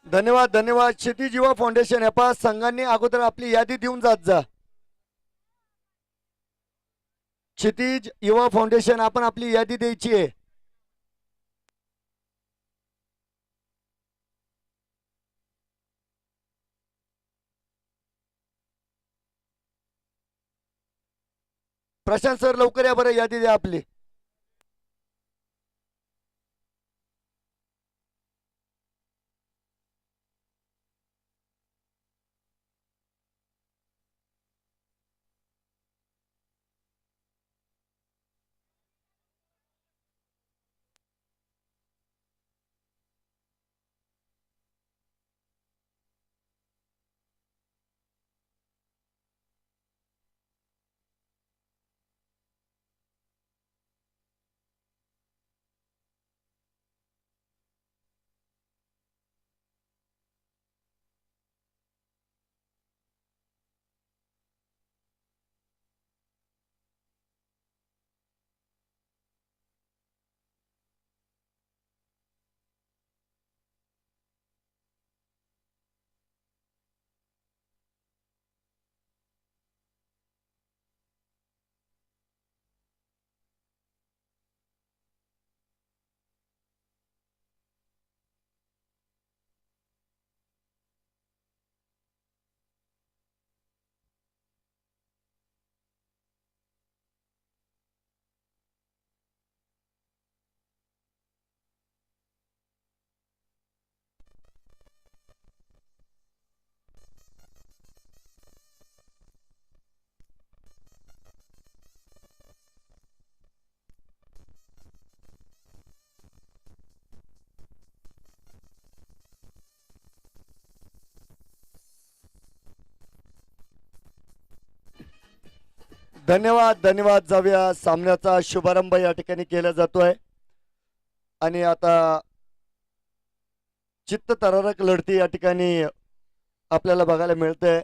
धन्यवाद धन्यवाद. क्षितिज युवा फाउंडेशन या पाच संघांनी अगोदर आपली यादी देऊन जात जा. क्षितिज युवा फाउंडेशन आपण आपली यादी द्यायची आहे. प्रशांत सर लवकर या बरं, यादी द्या आपली. धन्यवाद धन्यवाद. जाऊया, सामन्याचा शुभारंभ या ठिकाणी केला जातोय आणि आता चित्तथरारक लढती या ठिकाणी आपल्याला बघायला मिळते.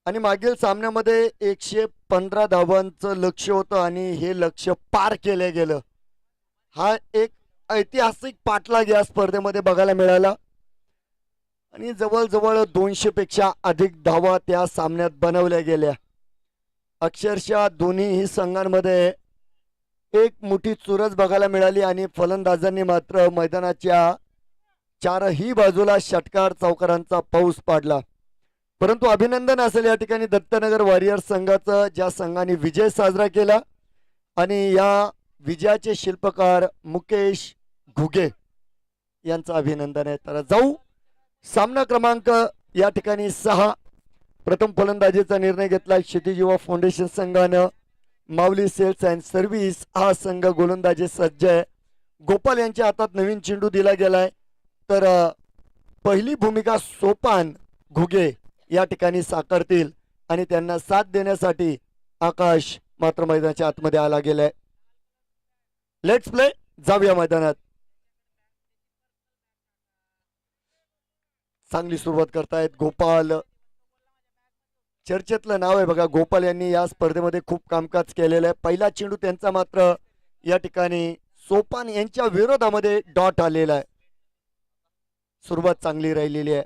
आणि मागील सामन्यामध्ये 115 धावांचं लक्ष होतं आणि हे लक्ष पार केलं गेलं. हा एक ऐतिहासिक पाठलाग या स्पर्धेमध्ये बघायला मिळाला आणि जवळजवळ 200 पेक्षा अधिक धावा त्या सामन्यात बनवल्या गेल्या. अक्षरशः दोन्ही संघांमध्ये एक मोठी चुरस बघायला मिळाली आणि फलंदाजांनी मात्र मैदानाच्या चारही बाजूला षटकार चौकारांचा पाऊस पाडला. परंतु अभिनंदन असेल या ठिकाणी दत्तनगर वॉरियर्स संघाचं, ज्या संघाने विजय साजरा केला आणि या विजयाचे शिल्पकार मुकेश घुगे यांचं अभिनंदन आहे. तर जाऊ सामना क्रमांक या ठिकाणी 6. प्रथम फलंदाजीचा निर्णय घेतला क्षितिज युवा फाउंडेशन संघानं. माऊली सेल्स अँड सर्व्हिस हा संघ गोलंदाजी सज्ज आहे. गोपाल यांच्या हातात नवीन चेंडू दिला गेलाय. तर पहिली भूमिका सोपान घुगे या ठिकाणी साकारतील आणि त्यांना साथ देण्यासाठी आकाश मात्र मैदानाच्या आतमध्ये आला गेलाय. Let's play. जाऊया मैदानात. चांगली सुरुवात करतायत गोपाल. चर्चेतलं नाव आहे बघा. गोपाल यांनी या स्पर्धेमध्ये खूप कामकाज केलेलं आहे. पहिला चेंडू त्यांचा मात्र या ठिकाणी सोपान यांच्या विरोधामध्ये डॉट आलेला आहे. सुरुवात चांगली राहिलेली आहे.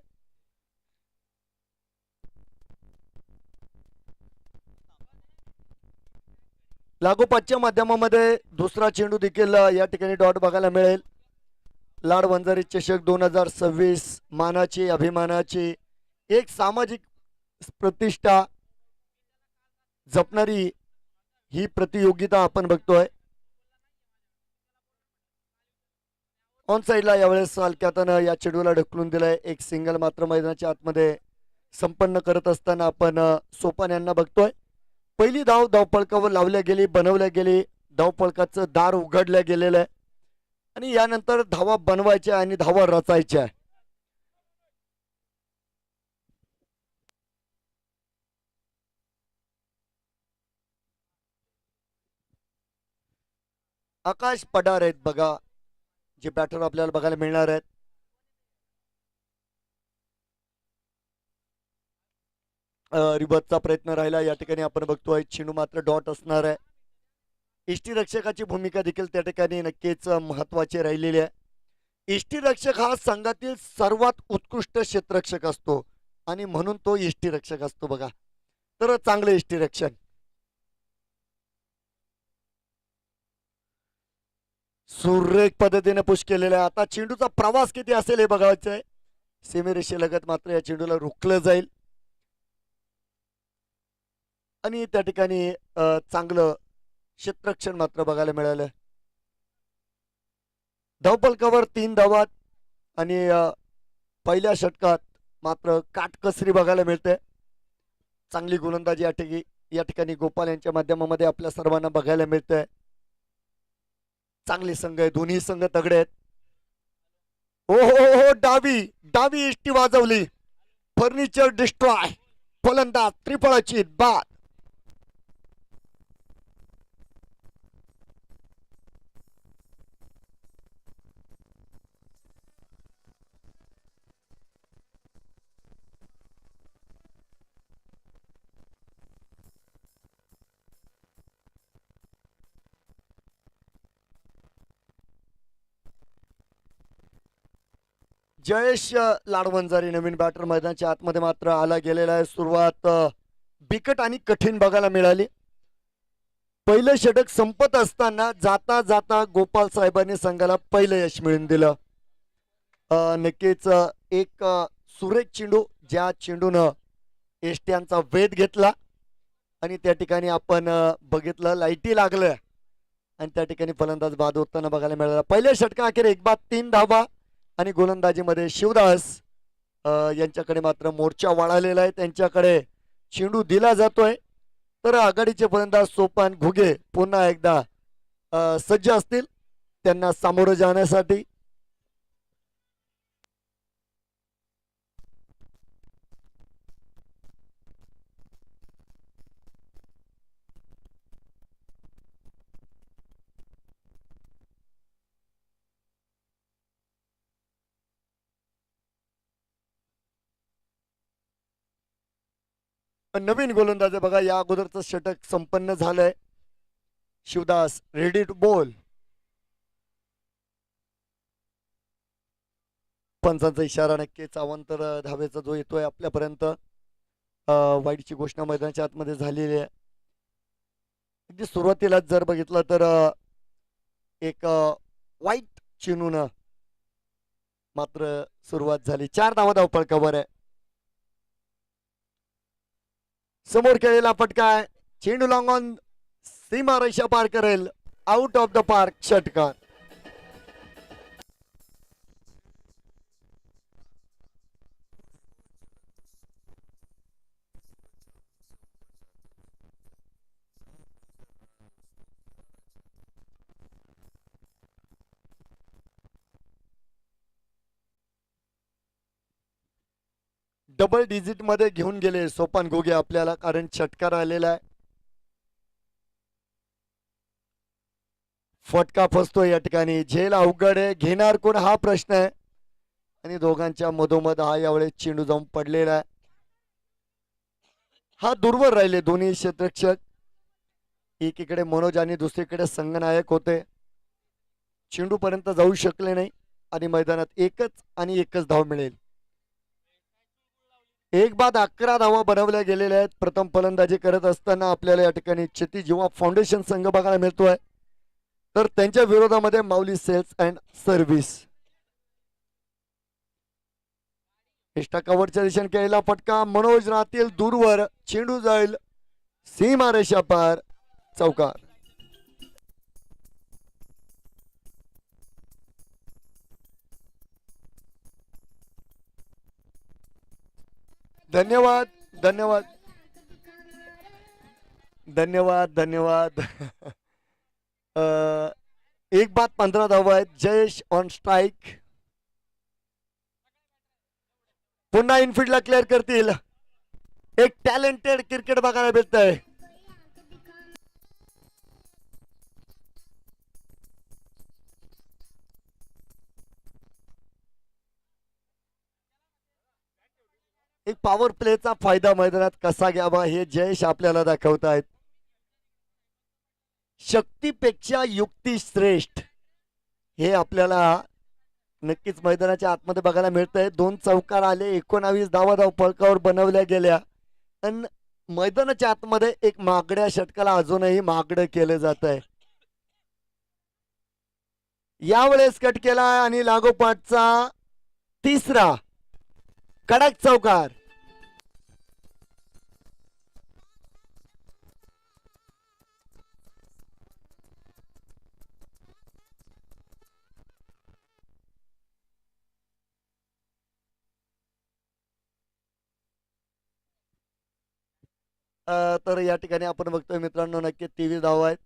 लागोपाठच्या माध्यमामध्ये दुसरा चेंडू देखील या ठिकाणी डॉट बघायला मिळेल. लाड वंजारी चषक 2026 मानाची, अभिमानाची, एक सामाजिक प्रतिष्ठा जपणारी ही प्रतियोगिता आपण बघतोय. ऑन साइडला यावेळेस हलक्यातनं या चेंडूला ढकलून दिलाय. एक सिंगल मात्र मैदानाच्या आतमध्ये संपन्न करत असताना आपण सोपान यांना बघतोय. पहिली धाव धावपळकावर लावल्या गेली, बनवल्या गेली. धावपळकाचं दार उघडल्या गेलेलं आहे आणि यानंतर धावा बनवायच्या आणि धावा रचायच्या. आकाश पडार आहेत बघा जे बॅटर आपल्याला बघायला मिळणार आहेत. रिबतचा प्रयत्न राहिला. या ठिकाणी आपण बघतोय चेंडू मात्र डॉट असणार आहे. इष्टी रक्षकाची भूमिका देखील त्या ठिकाणी नक्कीच महत्वाची राहिलेली आहे. यष्टीरक्षक हा संघातील सर्वात उत्कृष्ट क्षेत्ररक्षक असतो आणि म्हणून तो यष्टीरक्षक असतो बघा. तर चांगले यष्टीरक्षण. सुरेख पद्धतीने पुश केलेला आहे. आता चेंडूचा प्रवास किती असेल हे बघायचं आहे. सीमेरेषेलगत मात्र या चेंडूला रोखलं जाईल आणि त्या ठिकाणी चांगलं क्षेत्ररक्षण मात्र बघायला मिळालं. धावफलकावर 3 धावा आणि पहिल्या षटकात मात्र काटकसरी बघायला मिळते. चांगली गोलंदाजी या ठिकाणी गोपाल यांच्या माध्यमामध्ये आपल्या सर्वांना बघायला मिळते. चांगले संघ आहे, दोन्ही संघ तगडे आहेत. हो हो हो, डावी डावी इष्टी वाजवली. Furniture destroy. फलंदाज त्रिफळाची बाद. जयेश लाडवंजारी नवीन बॅटर मैदानाच्या आतमध्ये मात्र आला गेलेला आहे. सुरुवात बिकट आणि कठीण बघायला मिळाली. पहिलं षटक संपत असताना जाता जाता गोपाल साहेबांनी संघाला पहिलं यश मिळवून दिलं. नक्कीच एक सुरेख चेंडू, ज्या चेंडूनं एसट्यांचा वेध घेतला आणि त्या ठिकाणी आपण बघितलं लाईटी लागलं आणि त्या ठिकाणी फलंदाज बाद होताना बघायला मिळाला. पहिल्या षटका अखेर 1 बाद 3 धावा आणि गोलंदाजीमध्ये शिवदास यांच्याकडे मात्र मोर्चा वाढलेला आहे. त्यांच्याकडे चेंडू दिला जातोय. तर आघाडीचे फलंदाज सोपान घुगे पुन्हा एकदा सज्ज असतील त्यांना सामोरं जाण्यासाठी. नवीन गोलंदाज बघा, या अगोदरचं षटक संपन्न झालंय. Shivdas ready to ball. पंचांचा इशारा नक्कीच. अवांतर धावेचा जो येतोय आपल्यापर्यंत. वाईटची घोषणा मैदानाच्या आतमध्ये झालेली आहे. अगदी सुरुवातीलाच जर बघितलं तर एक वाईट चेंडून मात्र सुरुवात झाली. 4 धावा धावफलकावर आहे. समोर केलेला फटका आहे. चेंडू लॉंग ऑन सीमा रेषा पार करेल. आउट ऑफ द पार्क षटकार. डबल डिजिट मध्ये घेऊन गेले सोपान घोगे आपल्याला, कारण षटकार आलेला आहे. फटका फसतोय या ठिकाणी. झेल अवघड आहे, घेणार कोण हा प्रश्न आहे आणि दोघांच्या मधोमध हा यावेळेस चेंडू जाऊन पडलेला आहे. हा दूरवर राहिले दोन्ही क्षेत्ररक्षक. एकीकडे मनोज आणि दुसरीकडे संघनायक होते. चेंडू पर्यंत जाऊ शकले नाही आणि मैदानात एकच धाव मिळेल. 1 बाद 11 धावा बनवल्या गेलेल्या आहेत. प्रथम फलंदाजी करत असताना आपल्याला या ठिकाणी क्षितिज युवा फाउंडेशन संघ बघायला मिळतोय. तर त्यांच्या विरोधामध्ये माऊली सेल्स अँड सर्व्हिस. इष्टा कव्हरच्या दिशेने केलेला फटका मनोज राहतील दूरवर. चेंडू जाईल सीमा रेषा पार. चौकार. धन्यवाद धन्यवाद धन्यवाद धन्यवाद. 1 बाद 15 धावा आहेत. Jayesh on strike. पुन्हा इनफिल्डला क्लिअर करतील. एक टॅलेंटेड क्रिकेट बघायला मिळत आहे. एक पॉवर प्लेचा फायदा मैदानात कसा घ्यावा हे जयेश आपल्याला दाखवत आहेत. शक्तीपेक्षा युक्ती श्रेष्ठ हे आपल्याला नक्कीच मैदानाच्या आतमध्ये बघायला मिळतंय. 2 चौकार आले, 19 धावा फलकावर बनवल्या गेल्या. आणि मैदानाच्या आतमध्ये एक मागड्या षटकाला अजूनही मागडं केलं जात आहे. यावेळेस कट केला आणि लागोपाठचा तिसरा कडक चौकार. तर या ठिकाणी आपण बघतोय मित्रांनो, नक्की 23 धावा आहेत.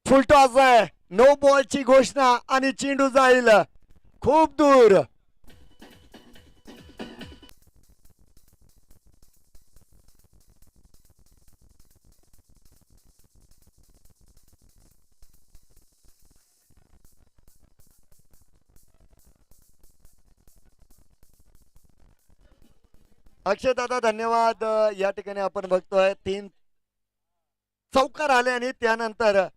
फुलटॉस आहे, नो बॉलची घोषणा आणि चेंडू जाईल खूप दूर. अक्षय दादा धन्यवाद. या ठिकाणी आपण बघतोय 3 चौकार आले आणि त्यानंतर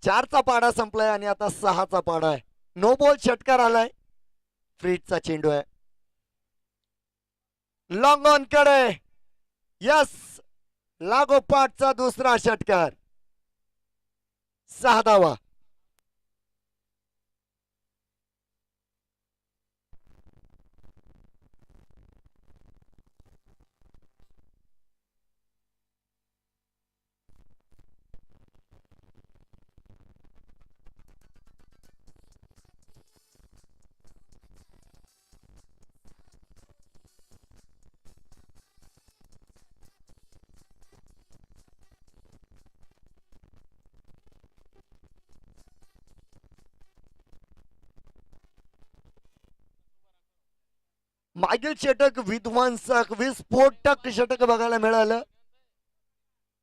4चा पाडा संपलाय आणि आता 6चा पाडा आहे. नो बॉल षटकार आलाय. फ्रीजचा चेंडू आहे. लॉंग ऑन कडे. यस, लागोपाठचा दुसरा षटकार. 6 धावा. मागील षटक विध्वंसक विस्फोटक षटक बघायला मिळालं.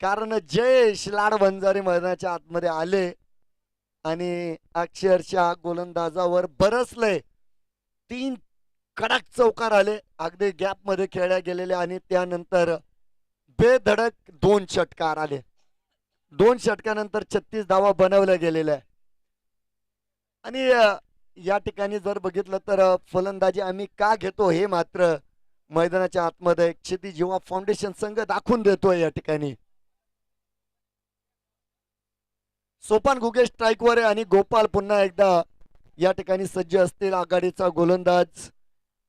कारण जयेश लाड बंजारी मैदानाच्या आतमध्ये आले आणि अक्षरशः गोलंदाजावर बरसले. 3 कडक चौकार आले, अगदी गॅप मध्ये खेळल्या गेलेले आणि त्यानंतर बेधडक 2 षटकार आले. 2 षटकानंतर 36 धावा बनवल्या गेलेल्या आहे. आणि या ठिकाणी जर बघितलं तर फलंदाजी आम्ही का घेतो हे मात्र मैदानाच्या आतमध्ये क्षितिज युवा फाउंडेशन संघ दाखवून देतोय. या ठिकाणी सोपान घुगे स्ट्राईकवर आहे आणि गोपाल पुन्हा एकदा या ठिकाणी सज्ज असतील. आघाडीचा गोलंदाज,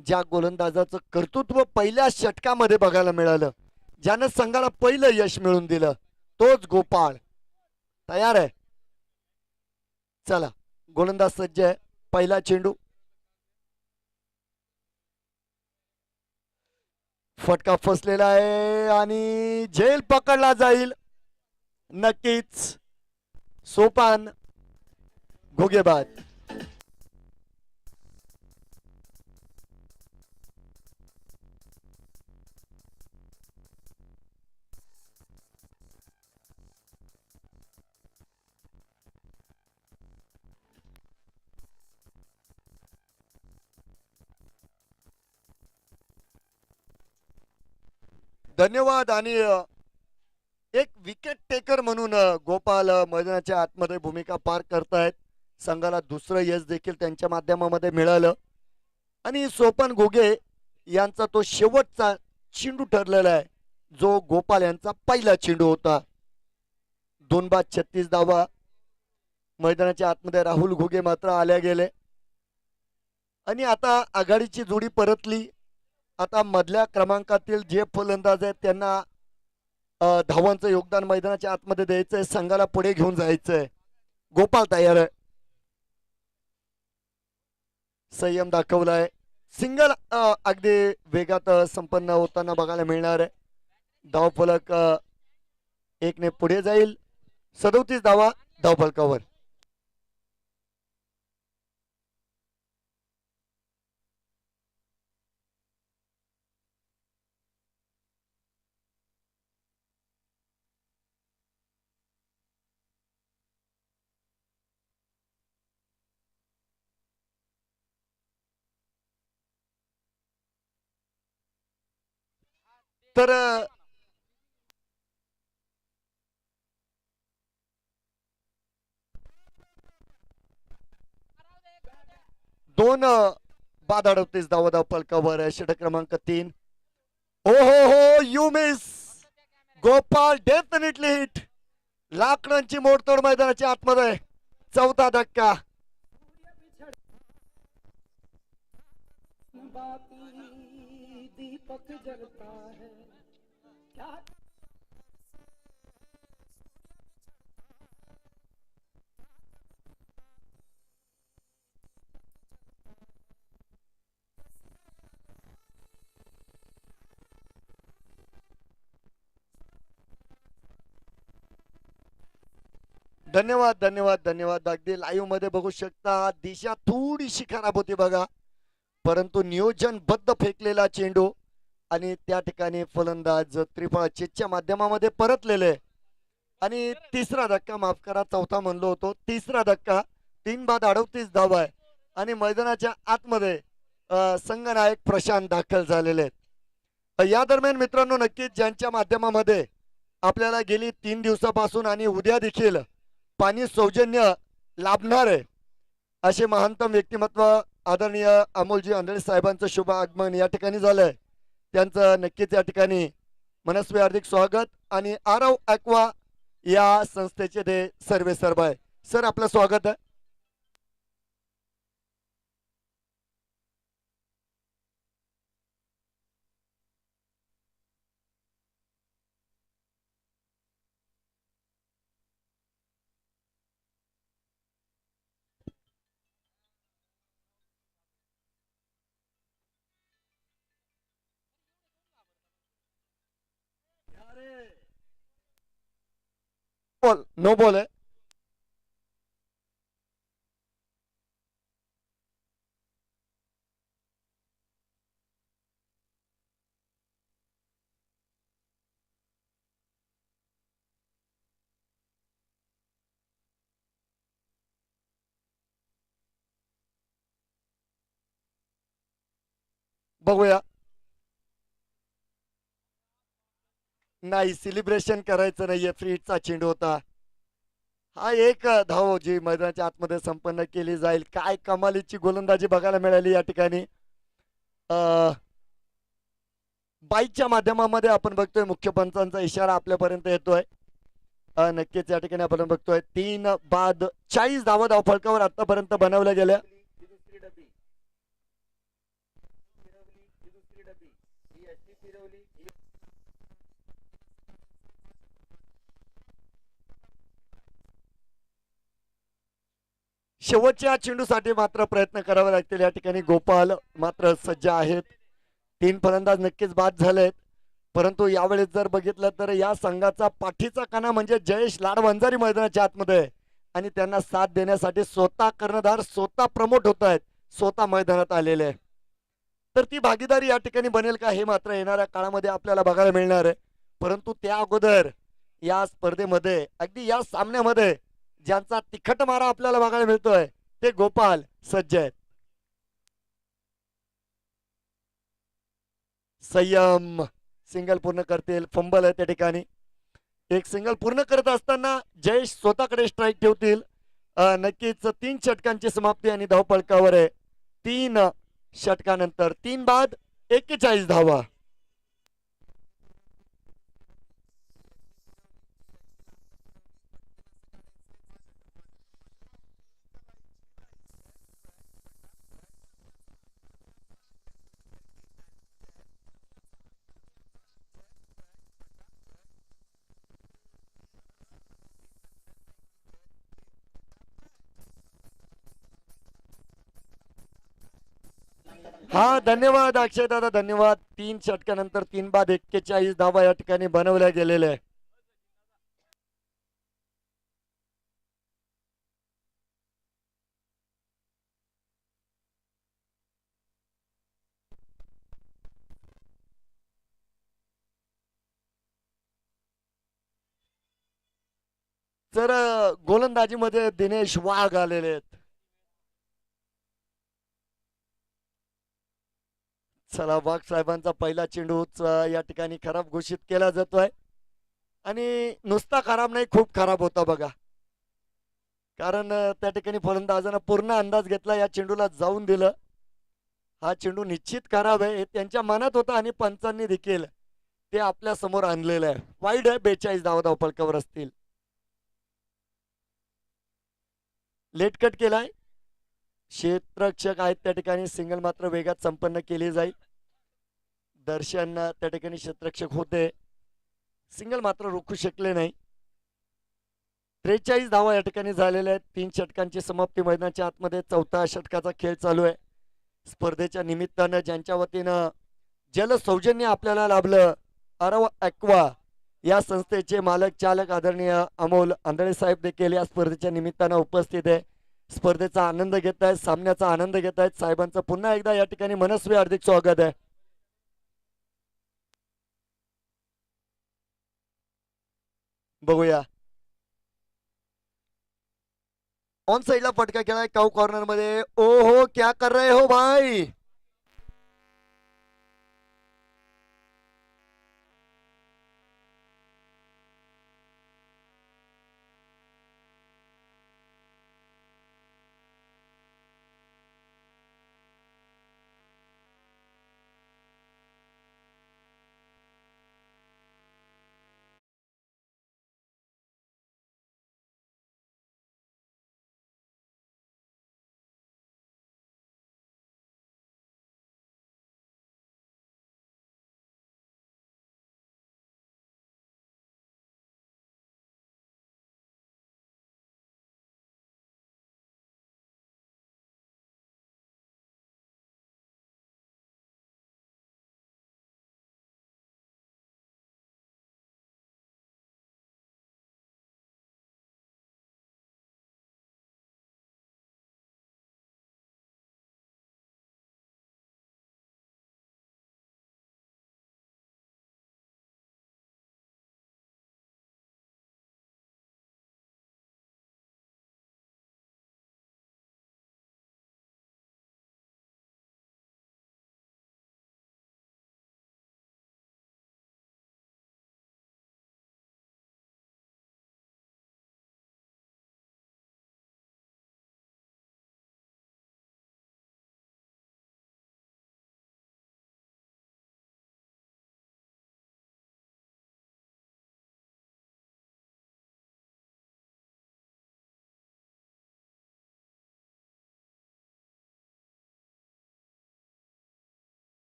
ज्या गोलंदाजाचं कर्तृत्व पहिल्या षटकामध्ये बघायला मिळालं, ज्यानं संघाला पहिलं यश मिळवून दिलं, तोच गोपाळ तयार आहे. चला, गोलंदाज सज्ज आहे. पहिला चेंडू, फटका फसलेला आहे आणि झेल पकडला जाईल. नक्कीच सोपान घुगेबाद. धन्यवाद. आणि एक विकेट टेकर म्हणून गोपाल मैदानाच्या आतमध्ये भूमिका पार करतायत. संघाला दुसरं यश देखील त्यांच्या माध्यमामध्ये मिळालं आणि सोपन घुगे यांचा तो शेवटचा चेंडू ठरलेला आहे, जो गोपाल यांचा पहिला चेंडू होता. 2 बाद 36 धावा. मैदानाच्या आतमध्ये राहुल घुगे मात्र आल्या गेले आणि आता आघाडीची जोडी परतली. आता मधल्या क्रमांकातील जे फलंदाज आहेत त्यांना धावांचं योगदान मैदानाच्या आतमध्ये द्यायचंय, संघाला पुढे घेऊन जायचंय. गोपाल तयार आहे. संयम दाखवलाय. सिंगल अगदी वेगात संपन्न होताना बघायला मिळणार आहे. धावफलक 1 ने पुढे जाईल. 37 धावा धावफलकावर. तर दोन बाद 38 धावा फलकावर षटक क्रमांक 3. ओ हो you miss Gopal, definitely hit. लाकडांची मोडतोड मैदानाच्या आतमध्ये. चौथा धक्का. दीपक जलता है क्या. धन्यवाद धन्यवाद धन्यवाद. अगदी लाईव्ह मध्ये बघू शकता दिशा थोडीशी खराब होती बघा, परंतु नियोजनबद्ध फेकलेला चेंडू आणि त्या ठिकाणी फलंदाज त्रिफळा चेच्या माध्यमामध्ये परतलेले. आणि तिसरा धक्का, माफ करा चौथा म्हणलो होतो, तिसरा धक्का. 3 बाद 38 धावा आहे आणि मैदानाच्या आतमध्ये संघनायक प्रशांत दाखल झालेले आहेत. या दरम्यान मित्रांनो, नक्कीच ज्यांच्या माध्यमामध्ये आपल्याला गेली 3 दिवसापासून आणि उद्या देखील पाणी सौजन्य लाभणार आहे असे महानतम व्यक्तिमत्व आदरणीय अमोलजी आंधळे साहेबांचं शुभ आगमन या ठिकाणी झालंय. त्यांचं नक्कीच या ठिकाणी मनस्वी हार्दिक स्वागत. आणि आरव ॲक्वा या संस्थेचे ते सर्वे सर्व आहे. सर आपलं स्वागत आहे. बॉल नो बॉल आहे. बघूया. नाही, सेलिब्रेशन करायचं नाहीये, फ्री हिटचा चेंडू होता. हा एक धाव जी मैदानाच्या आतमध्ये संपन्न केली जाईल. काय कमालीची गोलंदाजी बघायला मिळाली या ठिकाणी. बाईकच्या माध्यमामध्ये आपण बघतोय मुख्य पंचांचा इशारा आपल्यापर्यंत येतोय. नक्कीच या ठिकाणी आपण बघतोय 3 बाद 40 धावा फलकावर आतापर्यंत बनवल्या गेल्या. शेवटच्या चेंडूसाठी मात्र प्रयत्न करावे लागतील. या ठिकाणी गोपाल मात्र सज्ज आहेत. 3 फलंदाज नक्कीच बाद झालेत, परंतु यावेळेस जर बघितलं तर या संघाचा पाठीचा कणा म्हणजे जयेश लाडवंजारी मैदानाच्या आतमध्ये, आणि त्यांना साथ देण्यासाठी स्वतः कर्णधार स्वतः प्रमोट होत आहेत, स्वतः मैदानात आलेले. तर ती भागीदारी या ठिकाणी बनेल का हे मात्र येणाऱ्या काळामध्ये आपल्याला बघायला मिळणार आहे. परंतु त्या अगोदर या स्पर्धेमध्ये अगदी या सामन्यामध्ये ज्यांचा तिखट मारा आपल्याला बघायला मिळतोय ते गोपाल सज्ज आहेत. संयम सिंगल पूर्ण करतील. फंबल आहे त्या ठिकाणी. एक सिंगल पूर्ण करत असताना जयेश स्वतःकडे स्ट्राईक ठेवतील. नक्कीच 3 षटकांची समाप्ती आणि धावफलकावर आहे. 3 षटकानंतर 3 बाद 41 धावा. हा धन्यवाद अक्षय दादा, धन्यवाद. 3 षटकानंतर 3 बाद 41 धावा या ठिकाणी बनवल्या गेलेल्या आहे. तर गोलंदाजीमध्ये दिनेश वाघ आलेले आहेत. चला, वाघ साहेबांचा पहिला चेंडूच या ठिकाणी खराब घोषित केला जातोय, आणि नुसता खराब नाही, खूप खराब होता बघा. कारण त्या ठिकाणी फलंदाजानं पूर्ण अंदाज घेतला, या चेंडूला जाऊन दिलं. हा चेंडू निश्चित खराब आहे हे त्यांच्या मनात होतं आणि पंचांनी देखील ते आपल्या समोर आणलेलं आहे. वाईड आहे, 42 धावा धावफलकावर असतील. लेट कट केलाय, क्षेत्ररक्षक आहेत त्या ठिकाणी, सिंगल मात्र वेगात संपन्न केली जाईल. दर्शन त्या ठिकाणी क्षेत्ररक्षक होते, सिंगल मात्र रोखू शकले नाही. 43 धावा या ठिकाणी झालेल्या आहेत. 3 षटकांची समाप्ती मैदानाच्या आतमध्ये 4था षटकाचा खेळ चालू आहे. स्पर्धेच्या निमित्तानं ज्यांच्या वतीनं जल सौजन्य आपल्याला लाभलं, अरव ॲक्वा या संस्थेचे मालक चालक आदरणीय अमोल आंधळे साहेब देखील या स्पर्धेच्या निमित्तानं उपस्थित आहे. स्पर्धेचा आनंद घेत आहेत, सामन्याचा आनंद घेत आहेत. साहेबांचं पुन्हा एकदा या ठिकाणी मनस्वी हार्दिक स्वागत आहे. बघूया, ऑन साइडला फटका केलाय काऊ कॉर्नर मध्ये. ओ हो, क्या कर रहे हो भाई.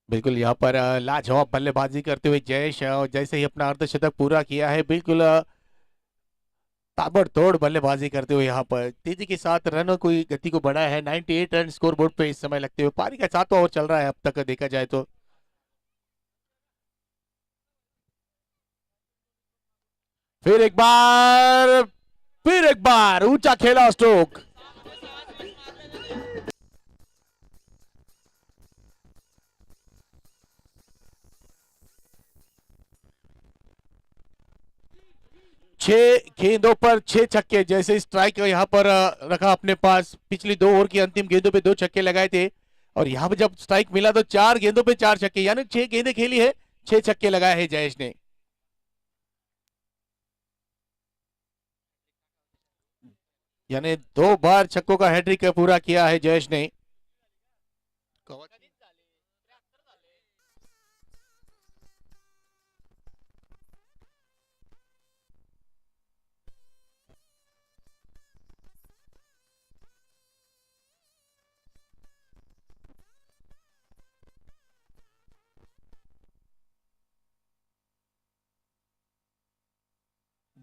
बिल्कुल यहाँ पर लाजवाब बल्लेबाजी करते हुए जयेश जैसे ही अपना अर्धशतक पूरा किया है, बिल्कुल ताबड़तोड़ बल्लेबाजी करते हुए यहाँ पर तेजी के साथ रनों की गति को बढ़ाया है। 98 रन स्कोर बोर्ड पे इस समय लगते हुए पारी का 7वां ओवर चल रहा है अब तक देखा जाए तो। फिर एक बार, फिर एक बार ऊंचा खेला स्ट्रोक। छह गेंदों पर छह छक्के, जैसे स्ट्राइक यहाँ पर रखा अपने पास। पिछली 2 ओवर की अंतिम गेंदों पे 2 छक्के लगाए थे और यहाँ पे जब स्ट्राइक मिला तो 4 गेंदों पे 4 छक्के, यानी 6 गेंदें खेली है, 6 छक्के लगाए हैं जयेश ने। यानी 2 बार छक्कों का हैट्रिक पूरा किया है जयेश ने।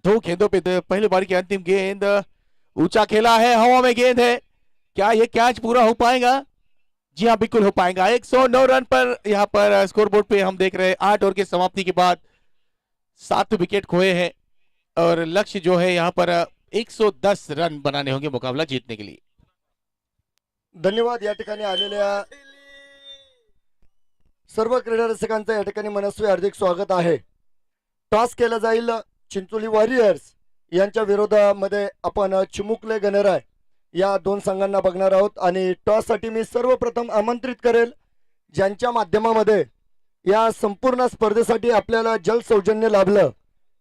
2 गेंदों पे पहली बार की अंतिम गेंद, ऊंचा खेला है, हवा में गेंद है, क्या ये कैच पूरा हो पाएगा? जी हाँ, बिल्कुल हो पाएगा। 109 रन पर यहाँ पर स्कोर बोर्ड पे हम देख रहे हैं। 8 ओवर की समाप्ति के बाद 7 विकेट खोए हैं और लक्ष्य जो है यहाँ पर 110 रन बनाने होंगे मुकाबला जीतने के लिए। धन्यवाद या ठिकाणी आलेल्या सर्व क्रीडा रसिकांचं या ठिकाणी मनस्वी हार्दिक स्वागत आहे। टॉस केला जाईल चिंचोली वॉरियर्स यांच्या विरोधामध्ये आपण चिमुकले गणराय या 2 संघांना बघणार आहोत आणि टॉस साठी मी सर्वप्रथम आमंत्रित करेल ज्यांच्या माध्यमामध्ये या संपूर्ण स्पर्धेसाठी आपल्याला जल सौजन्य लाभलं,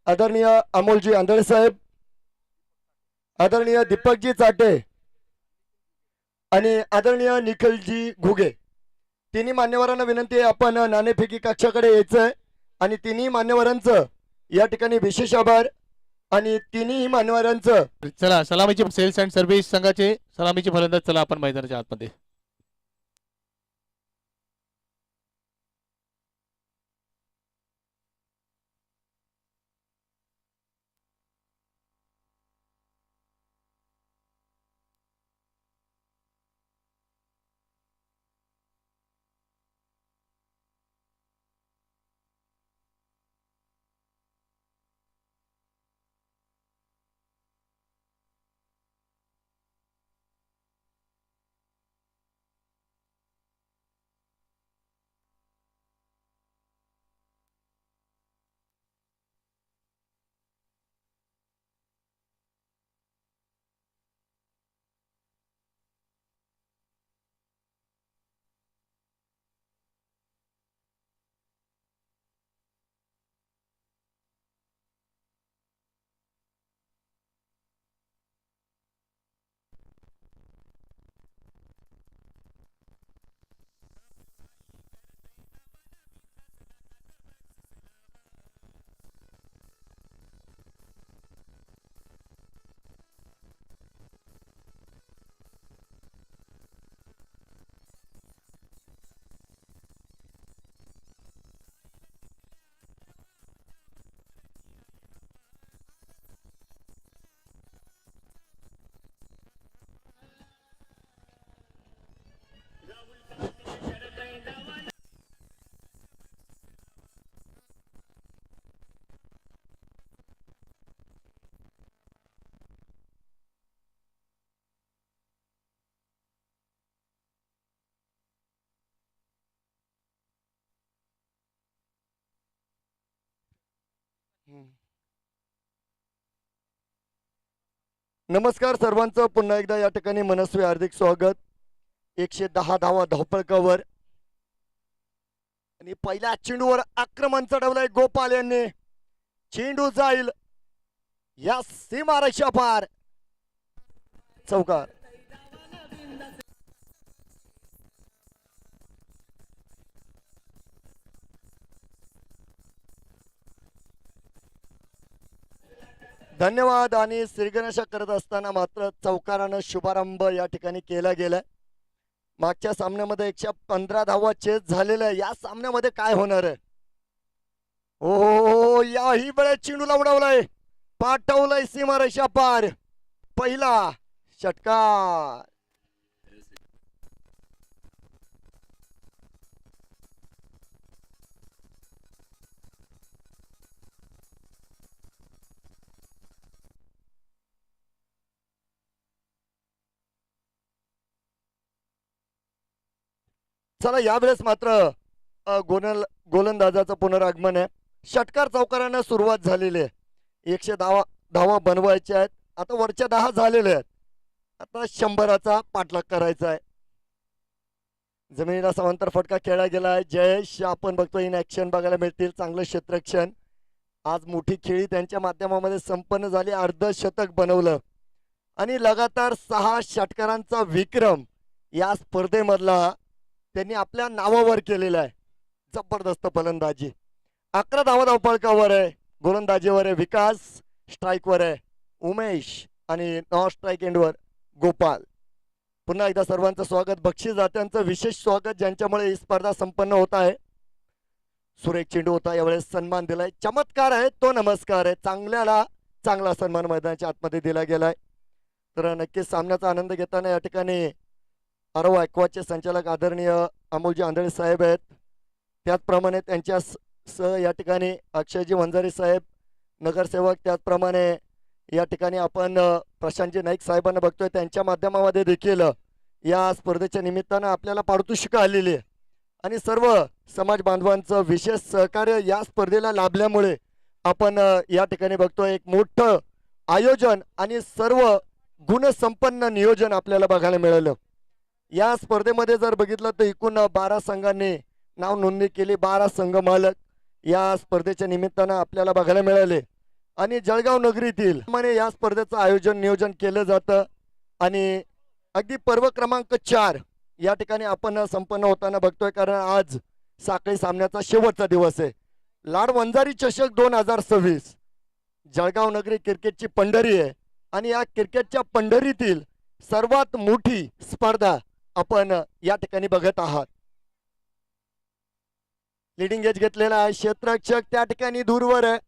आदरणीय अमोलजी आंधळे साहेब, आदरणीय दीपकजी चाटे आणि आदरणीय निखिलजी घुगे, तिन्ही मान्यवरांना विनंती आहे आपण नाणेफेकी कक्षाकडे यायचंय आणि तिन्ही मान्यवरांचं या ठिकाणी विशेष आभार आणि तिन्ही मान्यवरांचं। चला सलामीचे सेल्स अँड सर्व्हिस संघाचे सलामीचे फलंदाज, चला आपण मैदानाच्या आतमध्ये। नमस्कार सर्वांचं पुन्हा एकदा या ठिकाणी मनस्वी हार्दिक स्वागत। 110 धावा धावपळकावर आणि पहिल्या चेंडूवर आक्रमण चढवलंय गोपाल यांनी, चेंडू जाईल या सीमारेषा पार, चौकार। धन्यवाद आणि श्रीगणेशा करत असताना मात्र चौकारानं शुभारंभ या ठिकाणी केला गेलाय। मागच्या सामन्यामध्ये 115 धावा चेस झालेल्या आहे. या सामन्यामध्ये काय होणार आहे? ओ याही वेळेस चेंडूला उडवलाय, पाठवलंय सीमारेषा पार. पहिला षटकार. चला यावेळेस मात्र गोलंदाजाचं पुनरागमन आहे. षटकार चौकारानं सुरुवात झालेली आहे. 110 धावा बनवायच्या आहेत. आता वरच्या 10 झालेल्या आहेत. आता 100चा पाठलाग करायचा आहे. जमिनीला समांतर फटका खेळला गेलाय. जयेश आपण बघतोय इन ऍक्शन बघायला मिळतील. चांगलं क्षेत्ररक्षण. आज मोठी खेळी त्यांच्या माध्यमामध्ये संपन्न झाली. अर्धशतक बनवलं आणि लगातार 6 षटकारांचा विक्रम या स्पर्धेमधला त्यांनी आपल्या नावावर केलेला आहे. जबरदस्त फलंदाजी. 11 धावा धावपळकावर आहे. गोलंदाजीवर आहे विकास, स्ट्राईकवर आहे उमेश आणि नॉन स्ट्राईक एंडवर गोपाल. पुन्हा एकदा सर्वांचं स्वागत. बक्षीस दात्यांचं विशेष स्वागत ज्यांच्यामुळे ही स्पर्धा संपन्न होत आहे. सुरेख चेंडू होता, यावेळेस सन्मान दिलाय. चमत्कार आहे तो नमस्कार आहे. चांगल्याला चांगला सन्मान मैदानाच्या आतमध्ये दिला गेलाय. तर नक्कीच सामन्याचा आनंद घेताना या ठिकाणी आरव ॲक्वाचे संचालक आदरणीय अमोलजी आंधळे साहेब आहेत. त्याचप्रमाणे त्यांच्या सह या ठिकाणी अक्षयजी वंजारी साहेब नगरसेवक, त्याचप्रमाणे या ठिकाणी आपण प्रशांतजी नाईक साहेबांना बघतोय. त्यांच्या माध्यमामध्ये देखील या स्पर्धेच्या निमित्तानं आपल्याला पारितोषिकं आलेली आहे आणि सर्व समाज बांधवांचं विशेष सहकार्य या स्पर्धेला लाभल्यामुळे आपण या ठिकाणी बघतोय एक मोठं आयोजन आणि सर्व गुणसंपन्न नियोजन आपल्याला बघायला मिळालं. या स्पर्धेमध्ये जर बघितलं तर एकूण 12 संघांनी नाव नोंदणी केली. 12 संघ मालक या स्पर्धेच्या निमित्तानं आपल्याला बघायला मिळाले आणि जळगाव नगरीतील या स्पर्धेचं आयोजन नियोजन केलं जातं आणि अगदी पर्व क्रमांक 4 या ठिकाणी आपण संपन्न होताना बघतोय. कारण आज साखळी सामन्याचा शेवटचा दिवस आहे. लाड वंजारी चषक 2026 जळगाव नगरी क्रिकेटची पंढरी आहे आणि या क्रिकेटच्या पंढरीतील सर्वात मोठी स्पर्धा आपण या ठिकाणी बघत आहात. लिडिंग एज घेतलेला आहे. क्षेत्ररक्षक त्या ठिकाणी दूरवर आहे.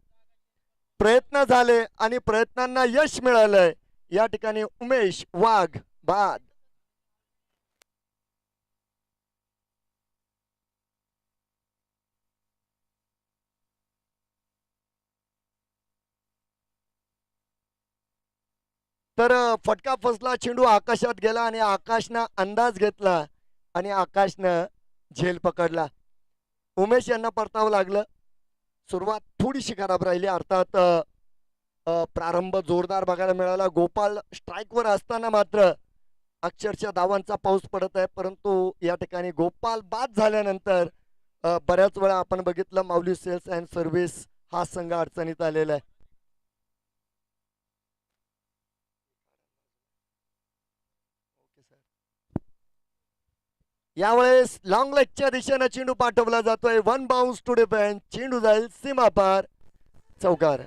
प्रयत्न झाले आणि प्रयत्नांना यश मिळालंय. या ठिकाणी उमेश वाघ बाद. तर फटका फसला, चेंडू आकाशात गेला आणि आकाशनं अंदाज घेतला आणि आकाशनं झेल पकडला. उमेश यांना परतावं लागलं. सुरुवात थोडीशी खराब राहिली. अर्थात प्रारंभ जोरदार बघायला मिळाला. गोपाल स्ट्राईकवर असताना मात्र अक्षरशः धावांचा पाऊस पडत आहे. परंतु या ठिकाणी गोपाल बाद झाल्यानंतर बऱ्याच वेळा आपण बघितलं माऊली सेल्स अँड सर्व्हिस हा संघ अडचणीत आलेला आहे. यावेळेस लॉंग लेगच्या दिशेनं चेंडू पाठवला जातोय. 1 बाउन्स टू डिफेंड. चेंडू जाईल सीमा पार. चौकार.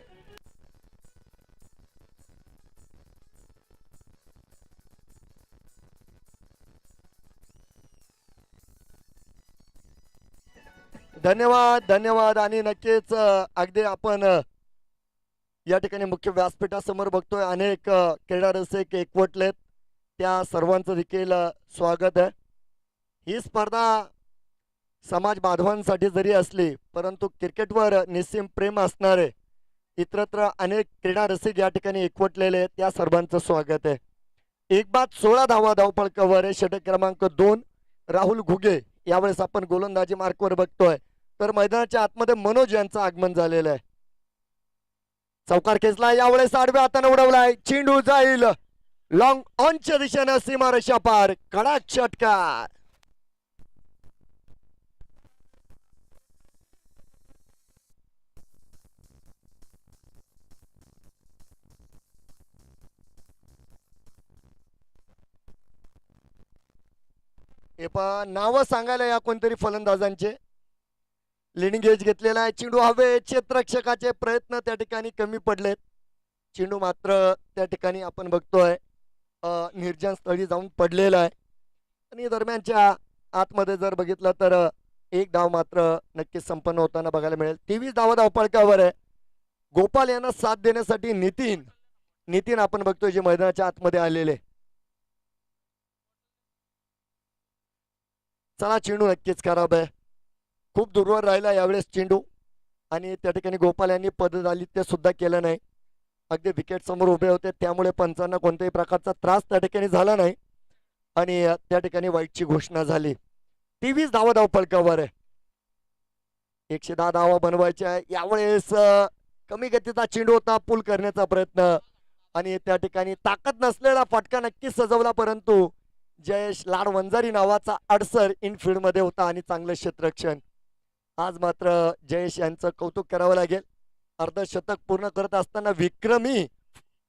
धन्यवाद धन्यवाद. आणि नक्कीच अगदी आपण या ठिकाणी मुख्य व्यासपीठासमोर बघतोय अनेक क्रीडा रसिक एकवटलेत. त्या सर्वांचं देखील स्वागत आहे. ही स्पर्धा समाज बांधवांसाठी जरी असली परंतु क्रिकेटवर निस्सीम प्रेम असणारे इतरत्र अनेक क्रीडा रसिक या ठिकाणी एकवटलेले आहेत. त्या सर्वांचं स्वागत आहे. एक बाद 16 धावा धावपळकावर आहे. षटक क्रमांक 2 राहुल घुगे. यावेळेस आपण गोलंदाजी मार्कवर बघतोय तर मैदानाच्या आतमध्ये मनोज यांचं आगमन झालेलं आहे. चौकार खेचला. यावेळेस आडव्या हाताने उडवलाय. चेंडू जाईल लॉंग ऑनच्या दिशेनं सीमारेषा पार. कडक षटकार. हे पहा नावं सांगायला या कोणतरी फलंदाजांचे. लिडिंग एज घेतलेला आहे. चेंडू हवे. क्षेत्ररक्षकाचे प्रयत्न त्या ठिकाणी कमी पडलेत. चेंडू मात्र त्या ठिकाणी आपण बघतोय निर्जन स्थळी जाऊन पडलेला आहे आणि दरम्यानच्या आतमध्ये जर बघितलं तर एक धाव मात्र नक्कीच संपन्न होताना बघायला मिळेल. 23 धावा धावपळकावर आहे. गोपाल यांना साथ देण्यासाठी नितीन नितीन आपण बघतोय जे मैदानाच्या आतमध्ये आलेले. चला चेंडू नक्कीच खराब आहे. खूप दूरवर राहिला यावेळेस चेंडू आणि त्या ठिकाणी गोपाल यांनी पददालित्य सुद्धा केलं नाही. अगदी विकेट समोर उभे होते त्यामुळे पंचांना कोणत्याही प्रकारचा त्रास त्या ठिकाणी झाला नाही आणि त्या ठिकाणी वाईटची घोषणा झाली. 23 धावा धावपळकावर आहे. 110 धावा बनवायच्या आहे. यावेळेस कमी गतीचा चेंडू होता पुल करण्याचा प्रयत्न आणि त्या ठिकाणी ताकद नसलेला फटका नक्कीच सजवला परंतु जयेश लाडवंजारी नावाचा अडसर इनफिल्ड मध्ये होता आणि चांगलं क्षेत्ररक्षण. आज मात्र जयेश यांचं कौतुक करावं लागेल. अर्धशतक पूर्ण करत असताना विक्रमी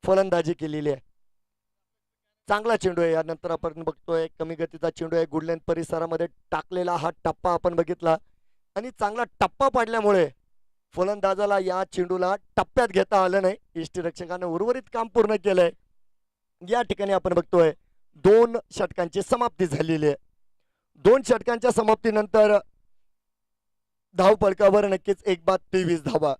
फलंदाजी केलेली आहे. चांगला चेंडू आहे. यानंतर आपण बघतोय कमी गतीचा चेंडू आहे. गुडलेन परिसरामध्ये टाकलेला हा टप्पा आपण बघितला आणि चांगला टप्पा पडल्यामुळे फलंदाजाला या चेंडूला टप्प्यात घेता आलं नाही. यष्टीरक्षकाने उर्वरित काम पूर्ण केलंय. या ठिकाणी आपण बघतोय 2 षटकांची समाप्ती झालेली आहे. 2 षटकांच्या समाप्तीनंतर धावपळकावर नक्कीच एक बाद 23 धावा.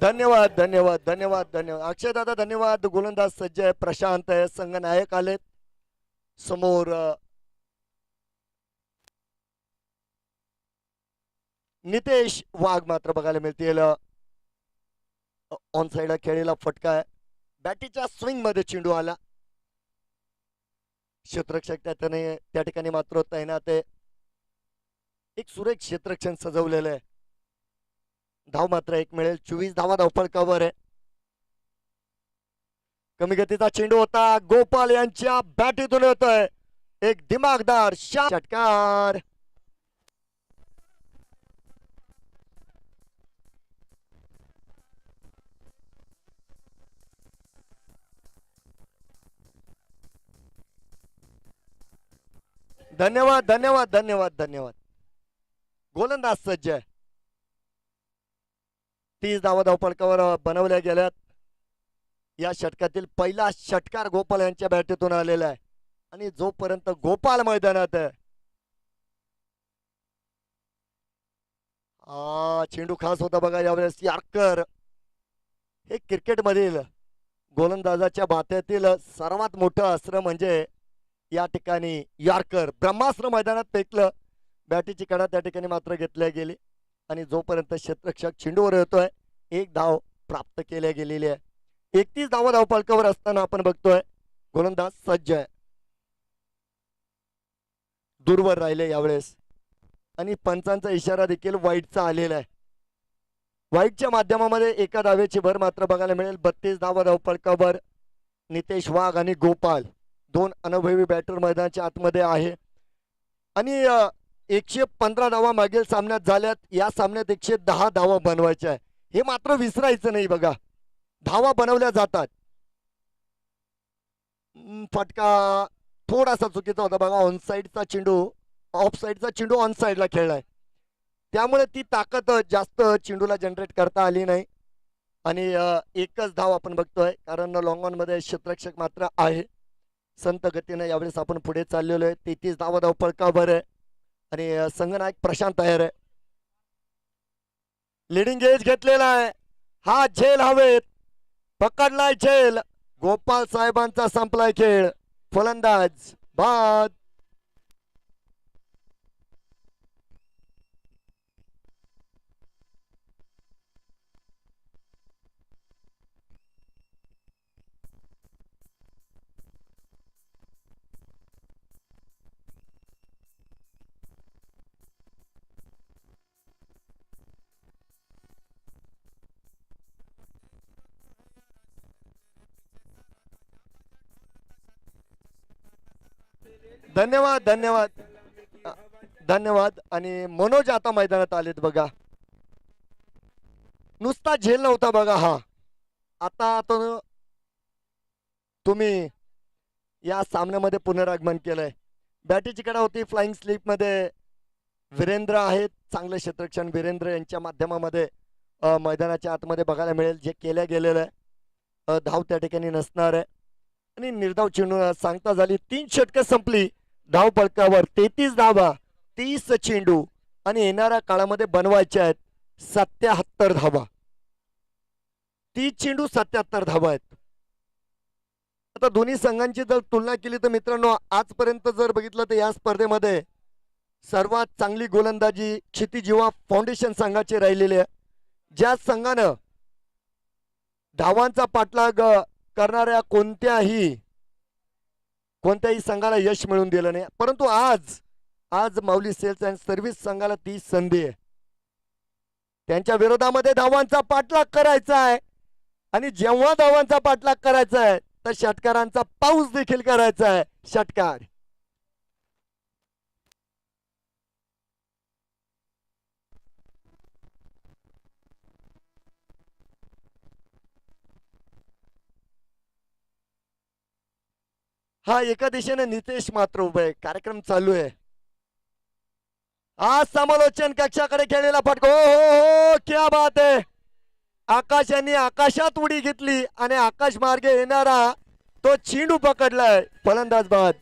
धन्यवाद धन्यवाद धन्यवाद धन्यवाद अक्षय दादा धन्यवाद. गोलंदाज सज्ज आहे. प्रशांत आहे. संघनायक आलेत समोर. नितेश वाघ मात्र बघायला मिळतील. ऑन साइडला खेळलेला फटका आहे. बॅटीच्या स्विंग मध्ये चेंडू आला. क्षेत्ररक्षक त्या ठिकाणी मात्र तैनात आहे. एक सुरेख क्षेत्ररक्षण सजवलेलं आहे. धाव मात्र एक मिळेल. 24 धावा धावपळकावर आहे. कमी गतीचा चेंडू होता. गोपाल यांच्या बॅटीतून येतोय एक दिमागदार षटकार. धन्यवाद धन्यवाद धन्यवाद धन्यवाद. गोलंदाज सज्ज आहे. 30 धावा धावपळकावर बनवल्या गेल्यात. या षटकातील पहिला षटकार गोपाल यांच्या बॅटीतून आलेला आहे आणि जोपर्यंत गोपाल मैदानात आहे चेंडू खास होता बघा यावेळेस. यार्कर हे क्रिकेट मधील गोलंदाजाच्या बात्यातील सर्वात मोठं अस्त्र म्हणजे या ठिकाणी यार्कर. ब्रह्मास्त्र मैदानात फेकलं. बॅटीची कडा त्या ठिकाणी मात्र घेतल्या गेली आणि जोपर्यंत क्षेत्ररक्षक चेंडूवर येतोय एक धाव प्राप्त केल्या गेलेली आहे. 31 धावा धावपळकावर असताना आपण बघतोय गोलंदाज सज्ज आहे. दूरवर राहिले यावेळेस आणि पंचांचा इशारा देखील वाईटचा आलेला आहे. वाईटच्या माध्यमामध्ये एका धावेची भर मात्र बघायला मिळेल. 32 धावा धावपळकावर नितेश वाघ आणि गोपाल 2 अनुभवी बॅटर मैदानाच्या आतमध्ये आहे आणि 115 धावा मागील सामन्यात झाल्यात. या सामन्यात 110 धावा बनवायच्या आहे. हे मात्र विसरायचं नाही बघा. धावा बनवल्या जातात. फटका थोडासा चुकीचा होता बघा. ऑन साइडचा चेंडू ऑफ साइडचा चेंडू ऑन साइडला खेळलाय त्यामुळे ती ताकद जास्त चेंडूला जनरेट करता आली नाही आणि एकच धाव आपण बघतोय कारण लॉंग ऑन मध्ये क्षेत्ररक्षक मात्र आहे. संत गतीने यावेळेस आपण पुढे चाललेलो आहे. 33 धावा धावपळकावर आहे आणि संघनायक प्रशांत तयार आहे. लिडिंग एज घेतलेला आहे. हा झेल हवेत पकडलाय झेल. गोपाल साहेबांचा संपलाय खेळ. फलंदाज बाद. धन्यवाद धन्यवाद धन्यवाद. आणि मनोज आता मैदानात आलेत बघा. नुसता झेल नव्हता बघा. हा आता तो तुम्ही या सामन्यामध्ये पुनरागमन केलंय. बॅटीची कडा होती फ्लाइंग स्लीप मध्ये वीरेंद्र आहेत, चांगले क्षेत्ररक्षण वीरेंद्र यांच्या माध्यमामध्ये मैदानाच्या आतमध्ये बघायला मिळेल. जे केल्या गेलेलं आहे धाव त्या ठिकाणी नसणार आहे आणि निर्धाव चेंडू सांगता झाली. 3 षटकं संपली धाव फलकावर. 33 धावा 30 चेंडू आणि येणाऱ्या काळामध्ये बनवायच्या आहेत 77 धावा. 30 चेंडू 77 धावा आहेत. आता दोन्ही संघांची जर तुलना केली तर मित्रांनो, आजपर्यंत जर बघितलं तर या स्पर्धेमध्ये सर्वात चांगली गोलंदाजी क्षितिज युवा फाउंडेशन संघाची राहिलेली आहे. ज्या संघानं धावांचा पाठलाग करणाऱ्या कोणत्याही संघाला यश मिळून दिलं नाही. परंतु आज माऊली सेल्स अँड सर्व्हिस संघाला ती संधी आहे. त्यांच्या विरोधामध्ये धावांचा पाठलाग करायचा आहे आणि जेव्हा धावांचा पाठलाग करायचा आहे तर षटकारांचा पाऊस देखील करायचा आहे. षटकार हा एका दिशेने नितेश मात्र उभे आहे. कार्यक्रम चालू आहे. आज समालोचन कक्षाकडे खेळलेला फटका. हो हो हो, क्या बात आहे. आकाश यांनी आकाशात उडी घेतली आणि आकाश मार्गे येणारा तो चेंडू पकडलाय. फलंदाज बाद.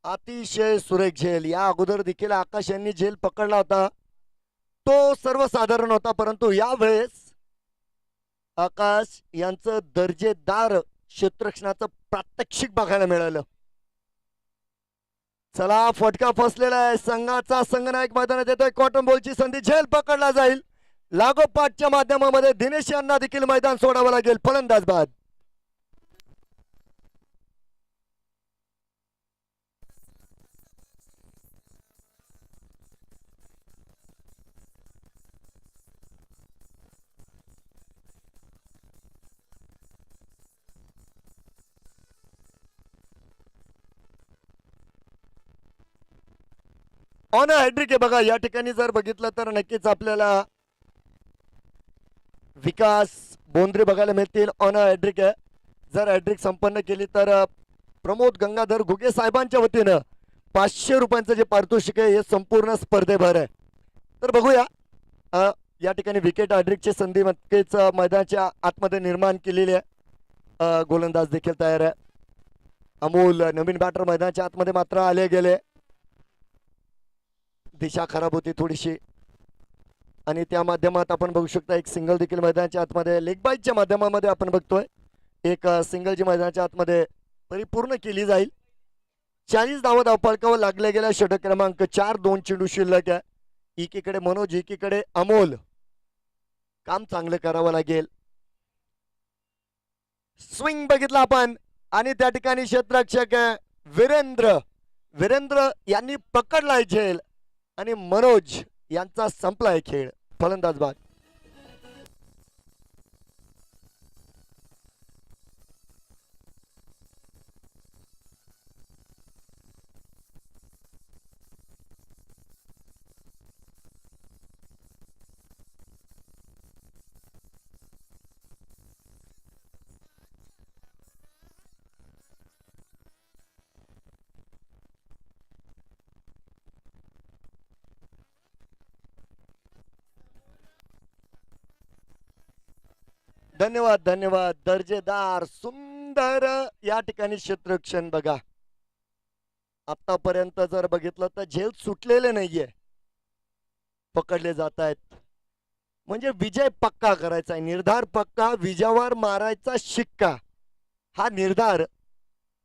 अतिशय सुरेख झेल. या अगोदर देखील आकाश यांनी झेल पकडला होता, तो सर्वसाधारण होता. परंतु यावेळेस आकाश यांचं दर्जेदार क्षेत्ररक्षणाचं प्रात्यक्षिक बघायला मिळालं. चला, फटका फसलेला आहे. संघाचा संघनायक मैदानात येतोय. कॉटन बॉलची संधी. झेल पकडला जाईल. लागोपाठच्या माध्यमामध्ये दिनेश यांना देखील मैदान सोडावं लागेल. फलंदाज बाद. ऑन हॅड्रिक आहे बघा. या ठिकाणी जर बघितलं तर नक्कीच आपल्याला विकास बोंद्रे बघायला मिळतील. ऑन हॅड्रिक आहे. जर हॅड्रिक संपन्न केली तर प्रमोद गंगाधर घुगे साहेबांच्या वतीनं 500 रुपयांचं जे पारितोषिक आहे हे संपूर्ण स्पर्धेभर आहे. तर बघूया. या ठिकाणी विकेट हॅड्रिकची संधी नक्कीच मैदानाच्या आतमध्ये निर्माण केलेली आहे. गोलंदाज देखील तयार आहे. अमोल नवीन बॅटर मैदानाच्या आतमध्ये मात्र आले गेले. दिशा खराब होती थोडीशी आणि त्या माध्यमात आपण बघू शकता एक सिंगल देखील मैदानाच्या आतमध्ये लेग बाईटच्या माध्यमामध्ये आपण बघतोय. एक सिंगल जी मैदानाच्या आतमध्ये परिपूर्ण केली जाईल. 40 धावा धावफलकावर लागले गेल्या. षटक क्रमांक 4. 2 चेंडू शिल्लक आहे. एकीकडे मनोज, एकीकडे अमोल. काम चांगलं करावं लागेल. स्विंग बघितला आपण आणि त्या ठिकाणी क्षेत्ररक्षक वीरेंद्र यांनी पकडलाय झेल आणि मनोज यांचा संपलाय खेळ. फलंदाज बाद. धन्यवाद धन्यवाद. दर्जेदार सुंदर या ठिकाणी क्षेत्ररक्षण बघा. आतापर्यंत जर बघितलं तर झेल सुटलेले नाहीये. पकडले जात आहेत. म्हणजे विजय पक्का करायचा आहे. निर्धार पक्का. विजयावर मारायचा शिक्का. हा निर्धार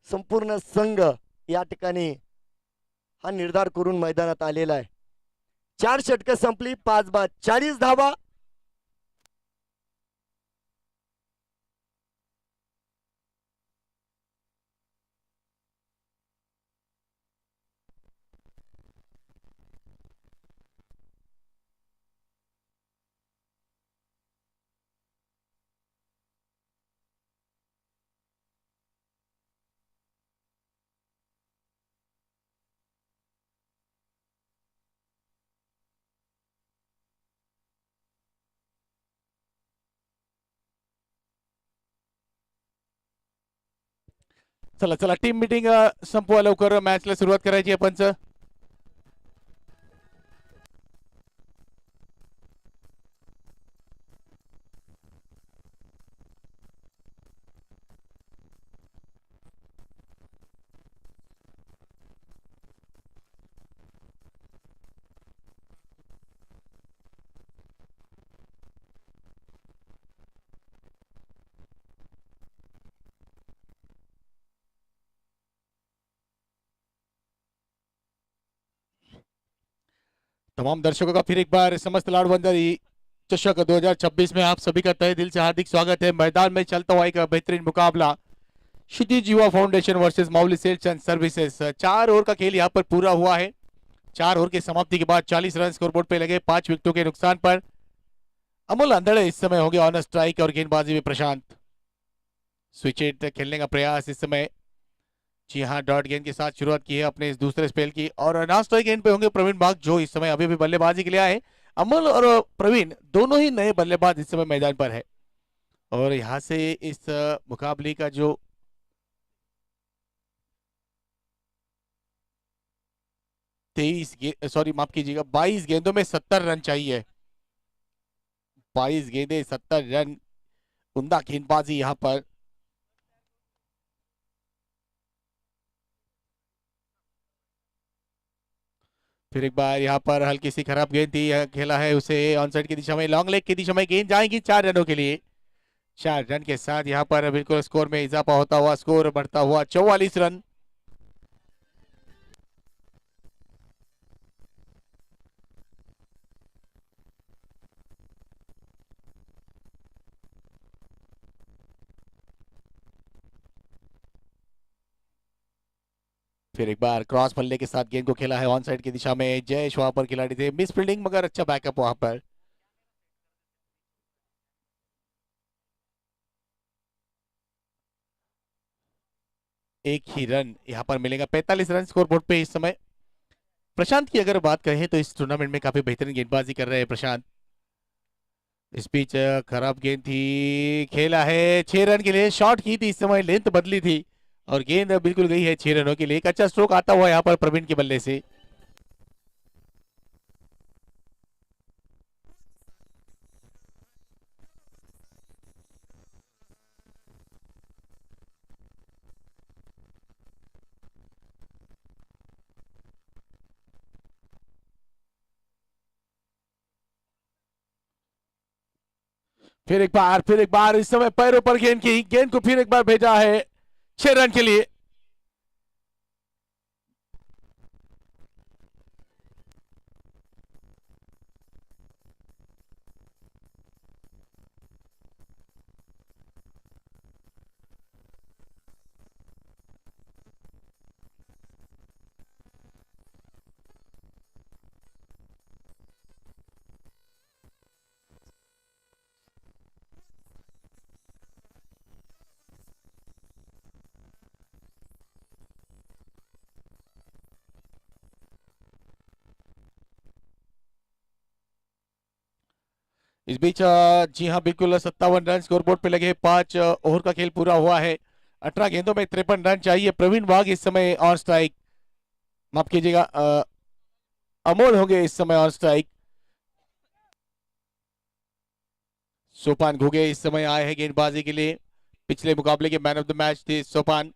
संपूर्ण संघ या ठिकाणी हा निर्धार करून मैदानात आलेला आहे. 4 षटकं संपली, 5 बाद 40 धावा. चला चला टीम मीटिंग संपवा लवकर, मॅचला सुरुवात करायची आहे पंच. तमाम दर्शकों का फिर एक बार समस्त लाडबंदरी चषक 2026 में आप सभी का तहे दिल से हार्दिक स्वागत है. मैदान में चलता हुआ एक बेहतरीन मुकाबला क्षितिज युवा फाउंडेशन वर्सेस माउली सेल्स एंड सर्विसेज. 4 ओवर का खेल यहाँ पर पूरा हुआ है. 4 ओवर की समाप्ति के बाद 40 रन स्कोरबोर्ड पे लगे. 5 विकेटों के नुकसान पर अमोल अंधड़े इस समय होंगे ऑन स्ट्राइक और गेंदबाजी में प्रशांत. स्विच हिट खेलने का प्रयास इस समय. जी हाँ, डॉट गेंद के साथ शुरुआत की है अपने इस दूसरे स्पेल की. और नॉन स्ट्राइक गेंद पे होंगे प्रवीण बाग जो इस समय अभी भी बल्लेबाजी के लिए आए. अमोल और प्रवीण दोनों ही नए बल्लेबाज इस समय मैदान पर है. और यहां से इस मुकाबले का जो 22 गेंदों में 70 रन चाहिए. 22 गेंदे 70 रन. उमदा गेंदबाजी यहां पर. फिर एक बार यहाँ पर हल्की सी खराब गेंद थी, खेला है उसे ऑन साइड की दिशा में, लॉन्ग लेग की दिशा में गेंद जाएगी 4 रनों के लिए. 4 रन के साथ यहाँ पर बिल्कुल स्कोर में इजाफा होता हुआ, स्कोर बढ़ता हुआ 44 रन. फिर एक बार क्रॉस बल्ले के साथ गेंद को खेला है ऑन साइड की दिशा में. जयेश वहां पर खिलाड़ी थे, मिस फील्डिंग मगर अच्छा बैकअप वहां पर. एक ही रन यहाँ पर मिलेगा. 45 रन स्कोर बोर्ड पे इस समय. प्रशांत की अगर बात करें तो इस टूर्नामेंट में काफी बेहतरीन गेंदबाजी कर रहे हैं प्रशांत. इस बीच खराब गेंद थी, खेला है 6 रन के लिए. शॉट की थी इस समय, लेंथ बदली थी और गेंद बिल्कुल गई है 6 रनों के लिए. एक अच्छा स्ट्रोक आता हुआ यहाँ पर प्रवीण के बल्ले से. फिर एक बार इस समय पैरों पर गेंद की, गेंद को फिर एक बार भेजा है 6 रन के लिए. इस बीच जी हाँ बिल्कुल 57 रन स्कोरबोर्ड पे लगे. 5 ओवर का खेल पूरा हुआ है. 18 गेंदों में 53 रन चाहिए. प्रवीण वाघ इस समय ऑन स्ट्राइक, माफ कीजिएगा अमोल होंगे इस समय ऑन स्ट्राइक. सोपान घुगे इस समय आए हैं गेंदबाजी के लिए. पिछले मुकाबले के मैन ऑफ द मैच थे सोपान.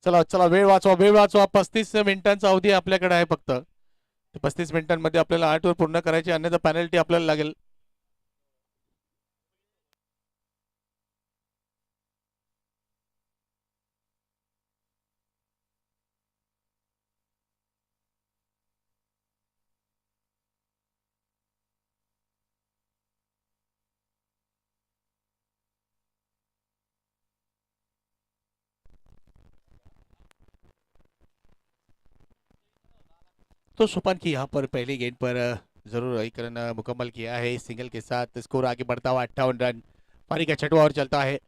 चला चला, वेळ वाचवा. 35 मिनिटांचा अवधी आपल्याकडे आहे फक्त. 35 मिनिटांमध्ये आपल्याला 8 ओव्हर पूर्ण करायची, अन्यथा पेनल्टी आपल्याला लागेल. तो सुपान की यहाँ पर पहली गेंद पर जरूर एक रन मुकम्मल किया है। सिंगल के साथ स्कोर आगे बढ़ता हुआ 58 रन। पारी का छठवां ओवर चलता है।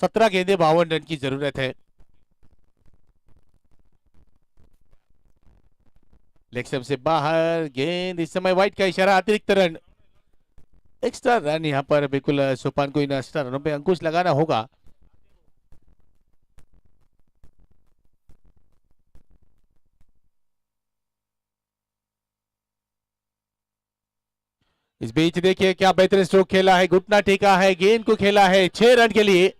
17 गेंदे 52 रन की जरूरत है। लेग स्टंप से बाहर गेंद, इस समय वाइट का इशारा, अतिरिक्त रन, एक्स्ट्रा रन। यहाँ पर बिल्कुल सुपान को इन एक्स्ट्रा रनों पे अंकुश लगाना होगा। इस बीच देखिए क्या बेहतरीन स्ट्रोक खेला है, घुटना टेका है, गेंद को खेला है 6 रन के लिए।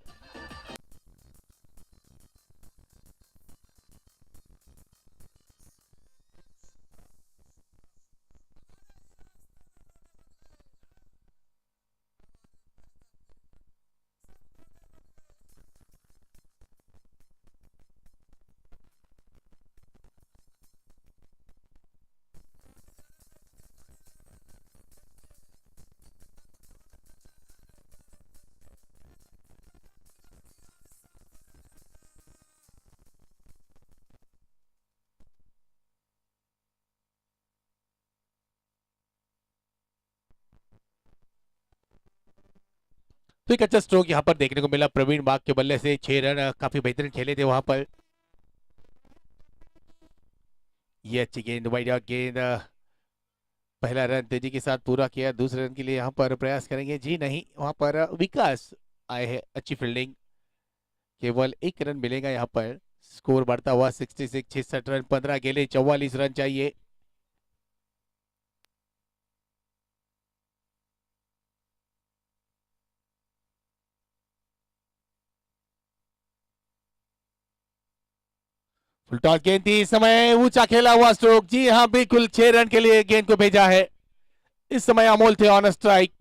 तो एक अच्छा स्ट्रोक यहाँ पर देखने को मिला प्रवीण बाग के बल्ले से। 6 रन काफी बेहतरीन खेले थे वहां पर। ये अच्छी गेंद, वाइड आउट गेंद। पहला रन तेजी के साथ पूरा किया, दूसरे रन के लिए यहाँ पर प्रयास करेंगे जी नहीं, वहां पर विकास आए हैं, अच्छी फील्डिंग, केवल 1 रन मिलेगा यहाँ पर। स्कोर बढ़ता हुआ 66, 66 रन, 15 गेंदे, 44 रन चाहिए। फुल टॉस गेंद थी, इस समय ऊंचा खेला हुआ स्ट्रोक, जी हाँ बिल्कुल 6 रन के लिए गेंद को भेजा है। इस समय अमोल थे on strike.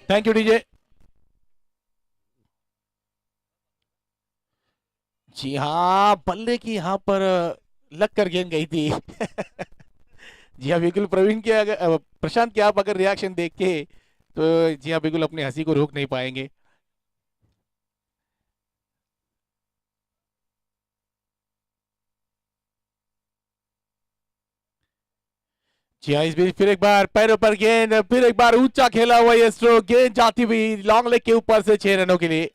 Thank you DJ. जी हाँ, बल्ले की यहाँ पर लग कर गेंद गई थी। जी हाँ बिल्कुल प्रवीण के अगर प्रशांत के आप अगर रिएक्शन देखे तो जी हाँ बिल्कुल अपनी हंसी को रोक नहीं पाएंगे। जी हाँ, इस बीच फिर एक बार पैरों पर गेंद, फिर एक बार ऊंचा खेला हुआ ये स्ट्रोक, गेंद जाती हुई लॉन्ग लेग के ऊपर से 6 रनों के लिए।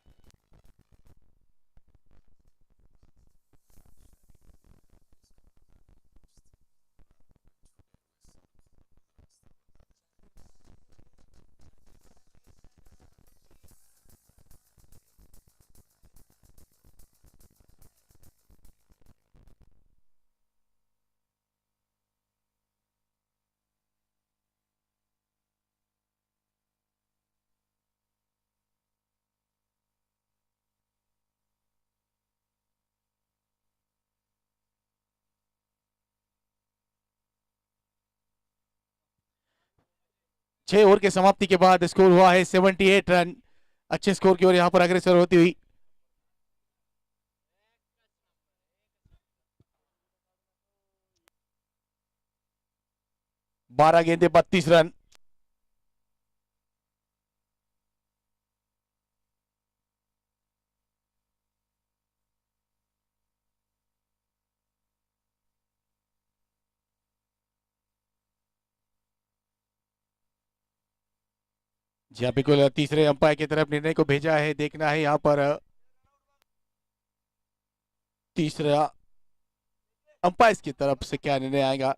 छह ओवर के समाप्ति के बाद स्कोर हुआ है 78 रन। अच्छे स्कोर की ओर यहां पर अग्रसर होती हुई 12 गेंदे 32 रन। जी हाँ बिल्कुल तीसरे अंपायर की तरफ निर्णय को भेजा है, देखना है यहाँ पर तीसरा अंपायर की तरफ से क्या निर्णय आएगा।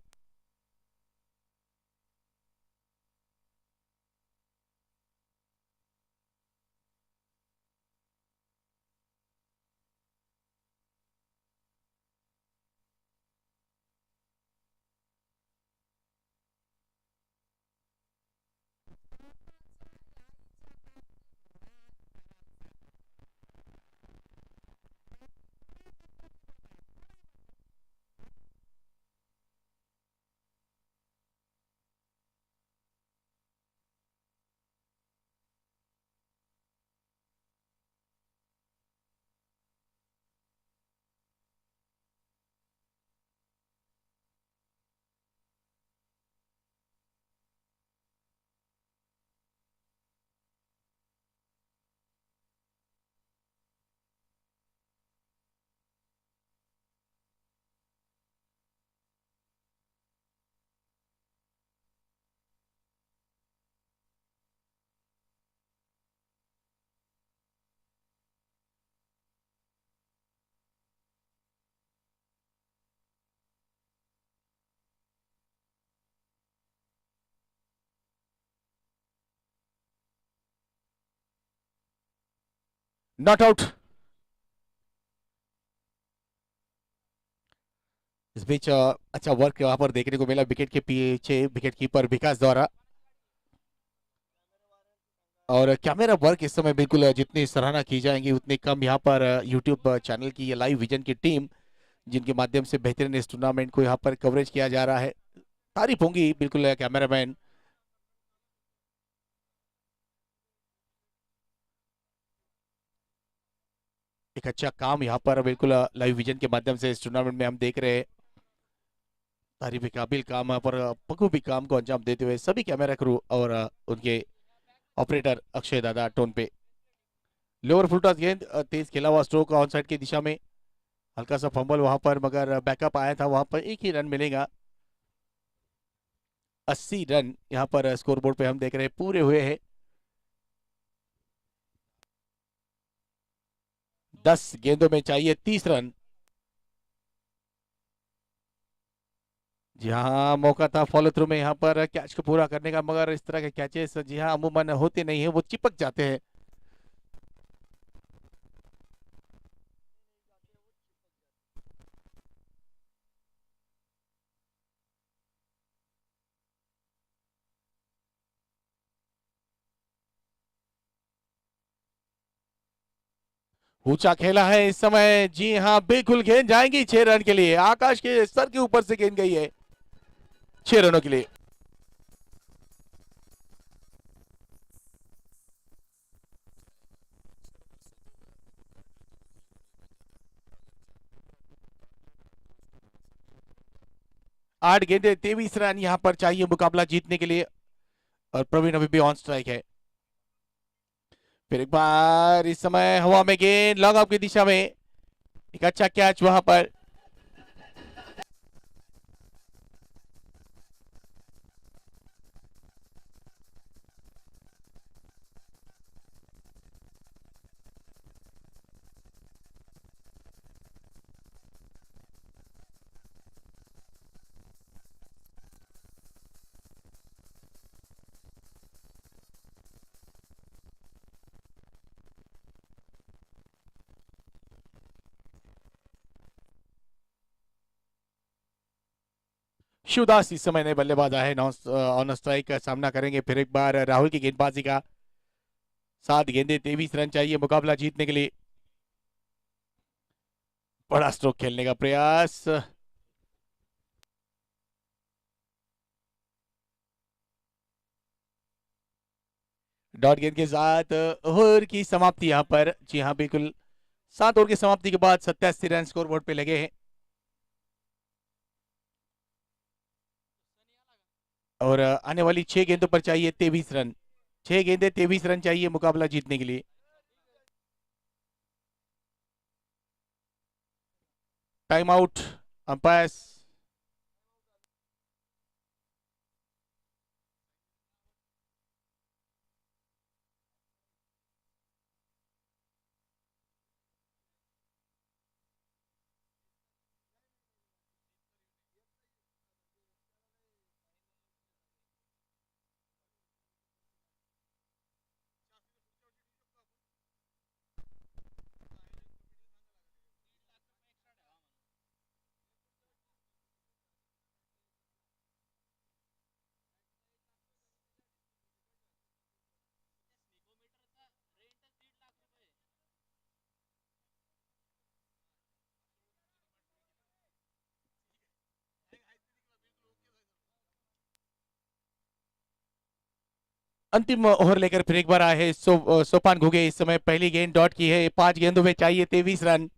Not out. इस बीच अच्छा वर्क वहां पर देखने को मिला विकेट के पीछे विकेट कीपर विकास द्वारा। और कैमरा वर्क इस समय बिल्कुल जितनी सराहना की जाएगी उतनी कम यहाँ पर यूट्यूब चैनल की ये लाइव विजन की टीम जिनके माध्यम से बेहतरीन इस टूर्नामेंट को यहाँ पर कवरेज किया जा रहा है, तारीफ होंगी बिल्कुल कैमरामैन। एक अच्छा काम यहाँ पर बिल्कुल लाइव विजन के माध्यम से इस टूर्नामेंट में हम देख रहे हैं। तारीफ काबिल काम यहाँ पर बखूबी काम को अंजाम देते हुए सभी कैमरा क्रू और उनके ऑपरेटर अक्षय दादा टोन पे। लोअर फुल टॉस गेंद तेज खेला हुआ स्ट्रोक ऑन साइड की दिशा में, हल्का सा फंबल वहां पर मगर बैकअप आया था, वहां पर एक ही रन मिलेगा। 80 रन यहाँ पर स्कोरबोर्ड पे हम देख रहे हैं पूरे हुए हैं। 10 गेंदों में चाहिए 30 रन। जी हाँ, मौका था फॉलो थ्रू में यहाँ पर कैच को पूरा करने का, मगर इस तरह के कैचेस जी हाँ अमूमन होते नहीं है, वो चिपक जाते हैं। ऊंचा खेला है इस समय, जी हाँ बिल्कुल गेंद जाएंगी 6 रन के लिए, आकाश के सर के ऊपर से गेंद गई है 6 रनों के लिए। आठ गेंदे 23 रन यहाँ पर चाहिए मुकाबला जीतने के लिए, और प्रवीण अभी भी ऑन स्ट्राइक है। फिर एक बार इस समय हवा में गेंद लॉन्ग ऑफ की दिशा में, एक अच्छा कैच वहां पर। शिवदास इस समय नए बल्लेबाज आए ऑन स्ट्राइक का सामना करेंगे। फिर एक बार राहुल की गेंदबाजी का, 7 गेंदे 23 रन चाहिए मुकाबला जीतने के लिए। बड़ा स्ट्रोक खेलने का प्रयास, डॉट गेंद के साथ ओवर की समाप्ति यहां पर। जी हाँ बिल्कुल, 7 ओवर की समाप्ति के बाद 87 रन स्कोर बोर्ड पे लगे हैं, और आने वाली 6 गेंदों पर चाहिए 23 रन। 6 गेंदे 23 रन चाहिए मुकाबला जीतने के लिए। Time out umpire. अंतिम ओवर लेकर फिर एक बार आए हैं सोपान घुगे। इस समय पहली गेंद डॉट की है, 5 गेंदों में चाहिए 23 रन।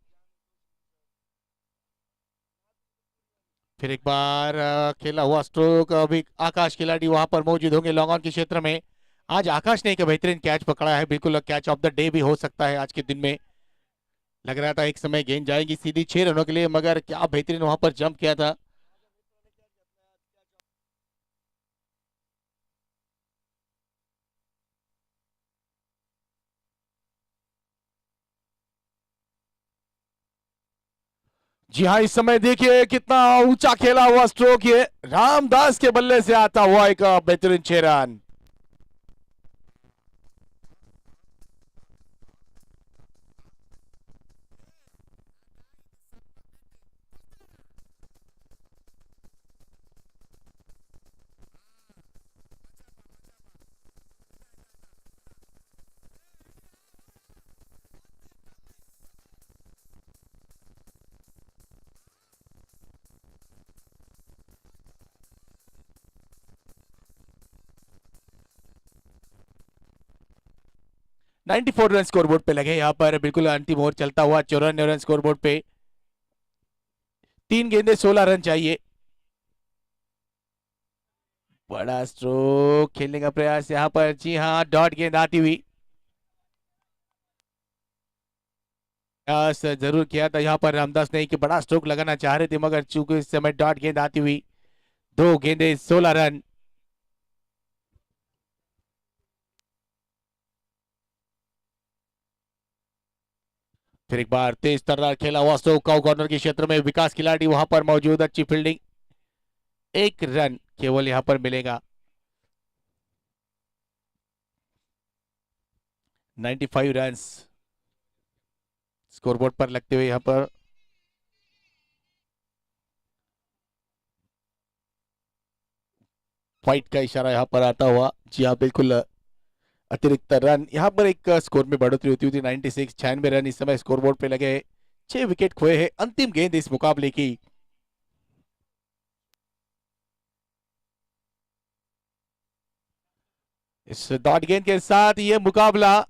फिर एक बार खेला हुआ स्ट्रोक, अभी आकाश खिलाड़ी वहां पर मौजूद होंगे लॉन्ग ऑन के क्षेत्र में। आज आकाश ने एक बेहतरीन कैच पकड़ा है, बिल्कुल कैच ऑफ द डे भी हो सकता है आज के दिन में। लग रहा था एक समय गेंद जाएगी सीधी 6 रनों के लिए, मगर क्या बेहतरीन वहां पर जंप किया था। जी हाँ, इस समय देखिए कितना ऊंचा खेला हुआ स्ट्रोक, ये रामदास के बल्ले से आता हुआ एक बेहतरीन 6 रन। 94 रन स्कोरबोर्ड पे लगे यहाँ पर, बिल्कुल अंतिम ओवर चलता हुआ 94 रन स्कोरबोर्ड पे, 3 गेंदे 16 रन चाहिए। बड़ा स्ट्रोक खेलने का प्रयास यहाँ पर, जी हाँ, डॉट गेंद आती हुई, प्रयास जरूर किया था यहाँ पर रामदास ने कि बड़ा स्ट्रोक लगाना चाह रहे थे, मगर चूंकि इस समय डॉट गेंद आती हुई, 2 गेंदे 16 रन। फिर एक बार तेज तर्रार खेला हुआ स्ट्रोक, काउ कॉर्नर के क्षेत्र में विकास खिलाड़ी वहां पर मौजूद, अच्छी फील्डिंग, 1 रन केवल यहां पर मिलेगा। 95 रन स्कोरबोर्ड पर लगते हुए यहां पर फाइट का इशारा यहां पर आता हुआ, जी हाँ बिल्कुल, अतिरिक्त रन यहां पर एक स्कोर में बढ़ोतरी होती हुई 96 96 रन इस समय स्कोरबोर्ड पे लगे, 6 विकेट खोए हैं। अंतिम गेंद इस मुकाबले की, इस डॉट गेंद के साथ ये मुकाबला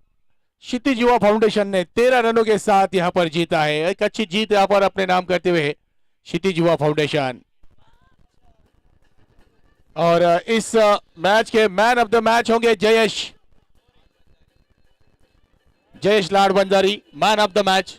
क्षितिज युवा फाउंडेशन ने 13 रनों के साथ यहां पर जीता है। एक अच्छी जीत यहां पर अपने नाम करते हुए क्षितिज युवा फाउंडेशन। और इस मैच के मैन ऑफ द मैच होंगे Jayesh Lad Banjari, man of the match.